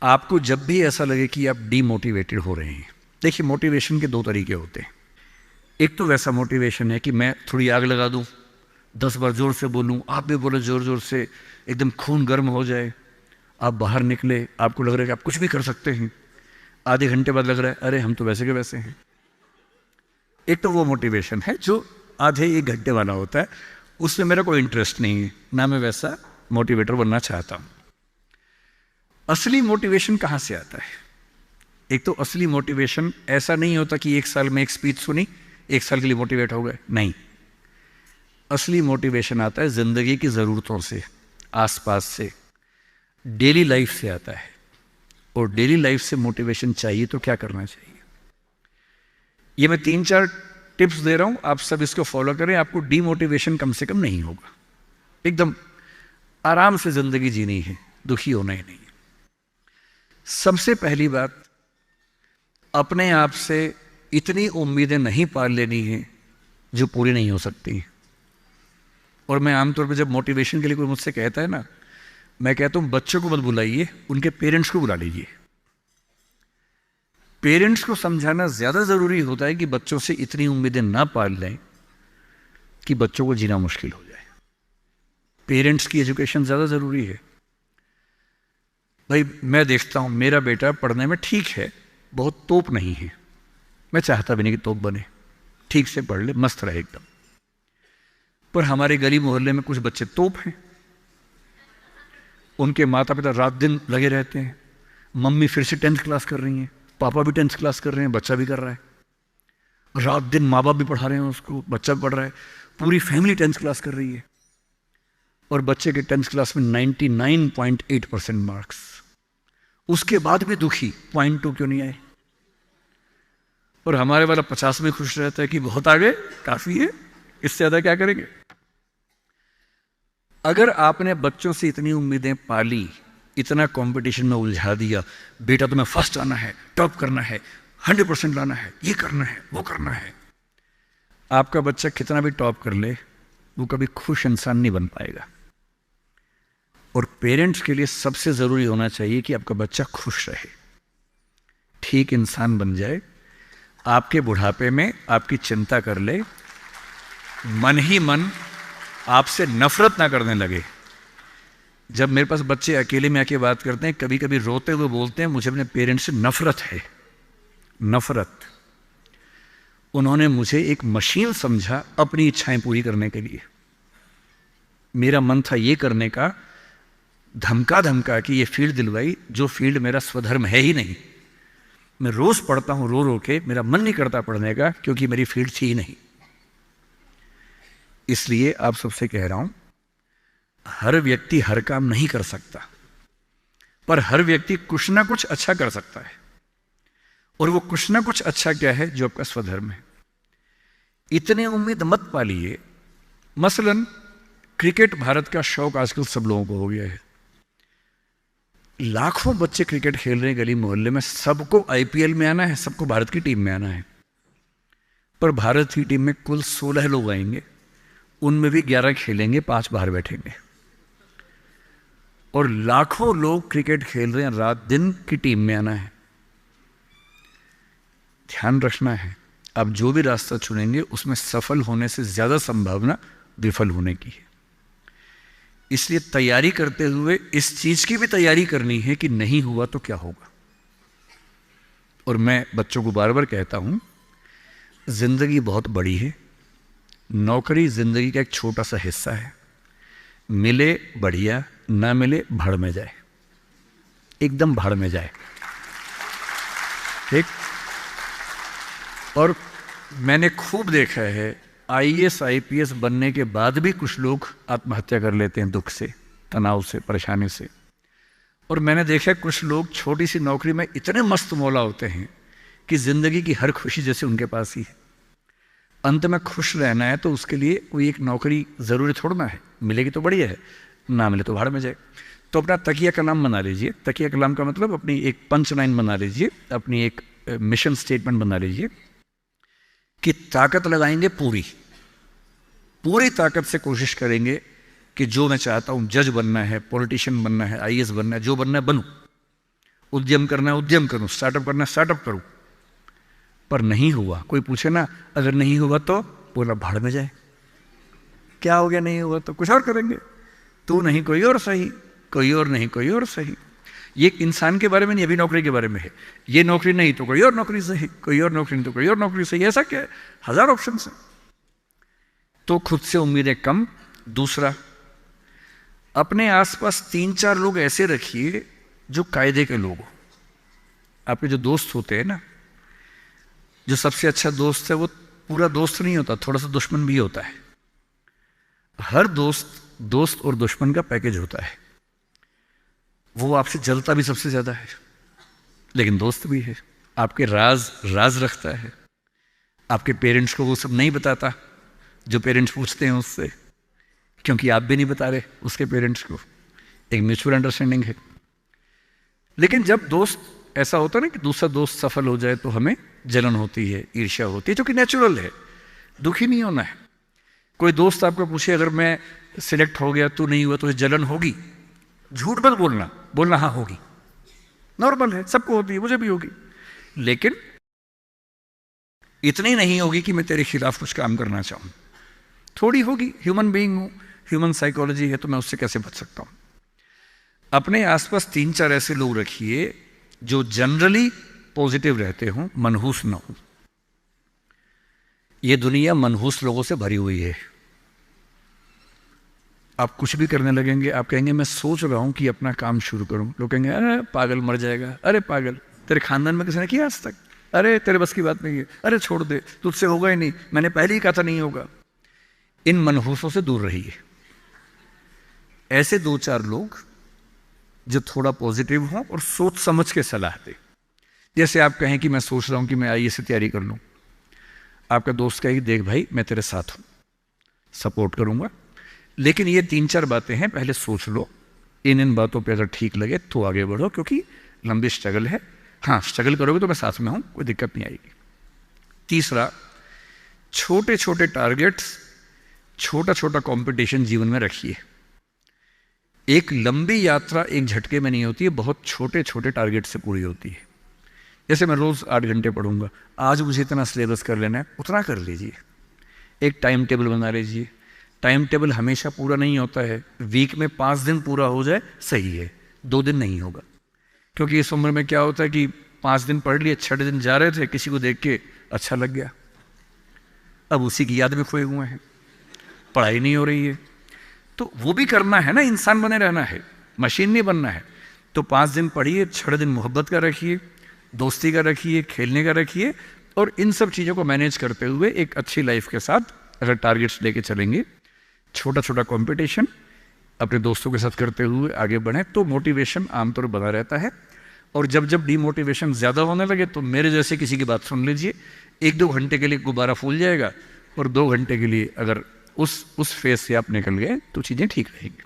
आपको जब भी ऐसा लगे कि आप डीमोटिवेटेड हो रहे हैं, देखिए मोटिवेशन के दो तरीके होते हैं। एक तो वैसा मोटिवेशन है कि मैं थोड़ी आग लगा दूं, 10 बार जोर से बोलूं, आप भी बोले जोर जोर से, एकदम खून गर्म हो जाए, आप बाहर निकले, आपको लग रहा है कि आप कुछ भी कर सकते हैं, आधे घंटे बाद लग रहा है अरे हम तो वैसे के वैसे हैं। एक तो वो मोटिवेशन है जो आधे एक घंटे वाला होता है, उसमें मेरा कोई इंटरेस्ट नहीं है, ना मैं वैसा मोटिवेटर बनना चाहता हूं। असली मोटिवेशन कहाँ से आता है? एक तो असली मोटिवेशन ऐसा नहीं होता कि एक साल में एक स्पीच सुनी, एक साल के लिए मोटिवेट हो गए, नहीं। असली मोटिवेशन आता है जिंदगी की ज़रूरतों से, आसपास से, डेली लाइफ से आता है। और डेली लाइफ से मोटिवेशन चाहिए तो क्या करना चाहिए? ये मैं 3-4 टिप्स दे रहा हूं, आप सब इसको फॉलो करें, आपको डीमोटिवेशन कम से कम नहीं होगा। एकदम आराम से जिंदगी जीनी है, दुखी होना ही नहीं है। सबसे पहली बात, अपने आप से इतनी उम्मीदें नहीं पाल लेनी है जो पूरी नहीं हो सकती। और मैं आमतौर पर जब मोटिवेशन के लिए कोई मुझसे कहता है ना, मैं कहता हूं बच्चों को मत बुलाइए, उनके पेरेंट्स को बुला लीजिए। पेरेंट्स को समझाना ज्यादा जरूरी होता है कि बच्चों से इतनी उम्मीदें ना पाल लें कि बच्चों को जीना मुश्किल हो जाए। पेरेंट्स की एजुकेशन ज्यादा जरूरी है। भाई मैं देखता हूं मेरा बेटा पढ़ने में ठीक है, बहुत तोप नहीं है, मैं चाहता भी नहीं कि तोप बने, ठीक से पढ़ ले, मस्त रहे एकदम। पर हमारे गली मोहल्ले में कुछ बच्चे तोप हैं, उनके माता पिता रात दिन लगे रहते हैं, मम्मी फिर से 10th क्लास कर रही हैं, पापा भी 10th क्लास कर रहे हैं, बच्चा भी कर रहा है, रात दिन माँ बाप भी पढ़ा रहे हैं उसको, बच्चा भी पढ़ रहा है, पूरी फैमिली 10th क्लास कर रही है। और बच्चे के 10th क्लास में 99.8% मार्क्स, उसके बाद भी दुखी, 0.2 क्यों नहीं आए? और हमारे वाला 50 में खुश रहता है कि बहुत आगे, काफी है, इससे ज्यादा क्या करेंगे? अगर आपने बच्चों से इतनी उम्मीदें पाली, इतना कंपटीशन में उलझा दिया, बेटा तुम्हें फर्स्ट आना है, टॉप करना है, 100% लाना है, ये करना है, वो करना है, आपका बच्चा कितना भी टॉप कर ले, वो कभी खुश इंसान नहीं बन पाएगा। और पेरेंट्स के लिए सबसे जरूरी होना चाहिए कि आपका बच्चा खुश रहे, ठीक इंसान बन जाए, आपके बुढ़ापे में आपकी चिंता कर ले, मन ही मन आपसे नफरत ना करने लगे। जब मेरे पास बच्चे अकेले में आके बात करते हैं, कभी कभी रोते हुए बोलते हैं मुझे अपने पेरेंट्स से नफरत है, नफरत। उन्होंने मुझे एक मशीन समझा अपनी इच्छाएं पूरी करने के लिए। मेरा मन था ये करने का, धमका धमका कि ये फील्ड दिलवाई जो फील्ड मेरा स्वधर्म है ही नहीं। मैं रोज पढ़ता हूं रो रो के, मेरा मन नहीं करता पढ़ने का क्योंकि मेरी फील्ड थी ही नहीं। इसलिए आप सबसे कह रहा हूं, हर व्यक्ति हर काम नहीं कर सकता, पर हर व्यक्ति कुछ ना कुछ अच्छा कर सकता है। और वो कुछ ना कुछ अच्छा क्या है? जो आपका स्वधर्म है। इतने उम्मीद मत पालिए। मसलन क्रिकेट भारत का शौक आजकल सब लोगों को हो गया है, लाखों बच्चे क्रिकेट खेल रहे हैं गली मोहल्ले में, सबको आईपीएल में आना है, सबको भारत की टीम में आना है। पर भारत की टीम में कुल 16 लोग आएंगे, उनमें भी 11 खेलेंगे, 5 बाहर बैठेंगे। और लाखों लोग क्रिकेट खेल रहे हैं, रात दिन की टीम में आना है। ध्यान रखना है, आप जो भी रास्ता चुनेंगे उसमें सफल होने से ज्यादा संभावना विफल होने की है। इसलिए तैयारी करते हुए इस चीज की भी तैयारी करनी है कि नहीं हुआ तो क्या होगा। और मैं बच्चों को बार बार कहता हूं, जिंदगी बहुत बड़ी है, नौकरी जिंदगी का एक छोटा सा हिस्सा है। मिले बढ़िया, ना मिले भाड़ में जाए, एकदम भाड़ में जाए, ठीक। और मैंने खूब देखा है, आईएएस आईपीएस बनने के बाद भी कुछ लोग आत्महत्या कर लेते हैं, दुख से, तनाव से, परेशानी से। और मैंने देखा कुछ लोग छोटी सी नौकरी में इतने मस्त मौला होते हैं कि जिंदगी की हर खुशी जैसे उनके पास ही है। अंत में खुश रहना है तो उसके लिए कोई एक नौकरी जरूरी थोड़ना है, मिलेगी तो बढ़िया है, ना मिले तो भाड़ में जाए। तो अपना तकिया कलाम बना लीजिए। तकिया कलाम का मतलब अपनी एक पंच लाइन बना लीजिए, अपनी एक मिशन स्टेटमेंट बना लीजिए कि ताकत लगाएंगे पूरी, पूरी ताकत से कोशिश करेंगे कि जो मैं चाहता हूँ, जज बनना है, पॉलिटिशियन बनना है, आईएएस बनना है, जो बनना है बनूँ, उद्यम करना है उद्यम करूँ, स्टार्टअप करना है स्टार्टअप करूँ। पर नहीं हुआ। कोई पूछे ना अगर नहीं हुआ तो बोला भाड़ में जाए, क्या हो गया नहीं हुआ तो कुछ और करेंगे, तू नहीं कोई और सही, कोई और नहीं कोई और सही। ये इंसान के बारे में नहीं, अभी नौकरी के बारे में है। ये नौकरी नहीं तो कोई और नौकरी सही, कोई और नौकरी नहीं तो कोई और नौकरी सही, ऐसा क्या है, हजार ऑप्शन है। तो खुद से उम्मीदें कम। दूसरा, अपने आसपास 3-4 लोग ऐसे रखिए जो कायदे के लोग हो। आपके जो दोस्त होते हैं ना, जो सबसे अच्छा दोस्त है वो पूरा दोस्त नहीं होता, थोड़ा सा दुश्मन भी होता है। हर दोस्त और दुश्मन का पैकेज होता है। वो आपसे जलता भी सबसे ज्यादा है, लेकिन दोस्त भी है। आपके राज रखता है। आपके पेरेंट्स को वो सब नहीं बताता जो पेरेंट्स पूछते हैं उससे, क्योंकि आप भी नहीं बता रहे उसके पेरेंट्स को। एक म्यूचुअल अंडरस्टैंडिंग है। लेकिन जब दोस्त ऐसा होता है ना कि दूसरा दोस्त सफल हो जाए तो हमें जलन होती है, ईर्ष्या होती है, जो कि नेचुरल है। दुखी नहीं होना है। कोई दोस्त आपको पूछे अगर मैं सिलेक्ट हो गया तू नहीं हुआ तो जलन होगी, झूठ मत बोलना हाँ होगी, नॉर्मल है, सबको होती है, मुझे भी होगी। लेकिन इतनी नहीं होगी कि मैं तेरे खिलाफ कुछ काम करना चाहूं। थोड़ी होगी, ह्यूमन बीइंग हूं, ह्यूमन साइकोलॉजी है, तो मैं उससे कैसे बच सकता हूं। अपने आसपास 3-4 ऐसे लोग रखिए जो जनरली पॉजिटिव रहते हों, मनहूस ना हो। यह दुनिया मनहूस लोगों से भरी हुई है। आप कुछ भी करने लगेंगे, आप कहेंगे मैं सोच रहा हूं कि अपना काम शुरू करूं, लोग कहेंगे अरे पागल मर जाएगा, अरे पागल, तेरे खानदान में किसी ने किया आज तक, अरे तेरे बस की बात नहीं है, अरे छोड़ दे, तुझसे होगा ही नहीं, मैंने पहले ही कहा था नहीं होगा। इन मनहूसों से दूर रहिए। ऐसे 2-4 लोग जो थोड़ा पॉजिटिव हों और सोच समझ के सलाह दे। जैसे आप कहें कि मैं सोच रहा हूं कि मैं आईएएस की तैयारी कर लूं, आपका दोस्त कहेगी देख भाई मैं तेरे साथ हूं, सपोर्ट करूंगा, लेकिन ये 3-4 बातें हैं, पहले सोच लो, इन बातों पे अगर ठीक लगे तो आगे बढ़ो, क्योंकि लंबी स्ट्रगल है। हाँ, स्ट्रगल करोगे तो मैं साथ में हूं, कोई दिक्कत नहीं आएगी। तीसरा, छोटे छोटे टारगेट्स, छोटा छोटा कंपटीशन जीवन में रखिए। एक लंबी यात्रा एक झटके में नहीं होती है, बहुत छोटे छोटे टारगेट से पूरी होती है। जैसे मैं रोज 8 घंटे पढ़ूंगा, आज मुझे इतना सिलेबस कर लेना है, उतना कर लीजिए। एक टाइम टेबल बना लीजिए। टाइम टेबल हमेशा पूरा नहीं होता है, वीक में 5 दिन पूरा हो जाए सही है, 2 दिन नहीं होगा। क्योंकि इस उम्र में क्या होता है कि 5 दिन पढ़ लिए, 6ठे दिन जा रहे थे, किसी को देख के अच्छा लग गया, अब उसी की याद में खोए हुए हैं, पढ़ाई नहीं हो रही है। तो वो भी करना है ना, इंसान बने रहना है, मशीन नहीं बनना है। तो 5 दिन पढ़िए, 6 दिन मोहब्बत का रखिए, दोस्ती का रखिए, खेलने का रखिए, और इन सब चीज़ों को मैनेज करते हुए एक अच्छी लाइफ के साथ अगर टारगेट्स लेके चलेंगे, छोटा छोटा कंपटीशन अपने दोस्तों के साथ करते हुए आगे बढ़ें, तो मोटिवेशन आमतौर बना रहता है। और जब जब डीमोटिवेशन ज़्यादा होने लगे तो मेरे जैसे किसी की बात सुन लीजिए, 1-2 घंटे के लिए गुब्बारा फूल जाएगा, और 2 घंटे के लिए अगर उस फेज से आप निकल गए तो चीज़ें ठीक रहेंगी।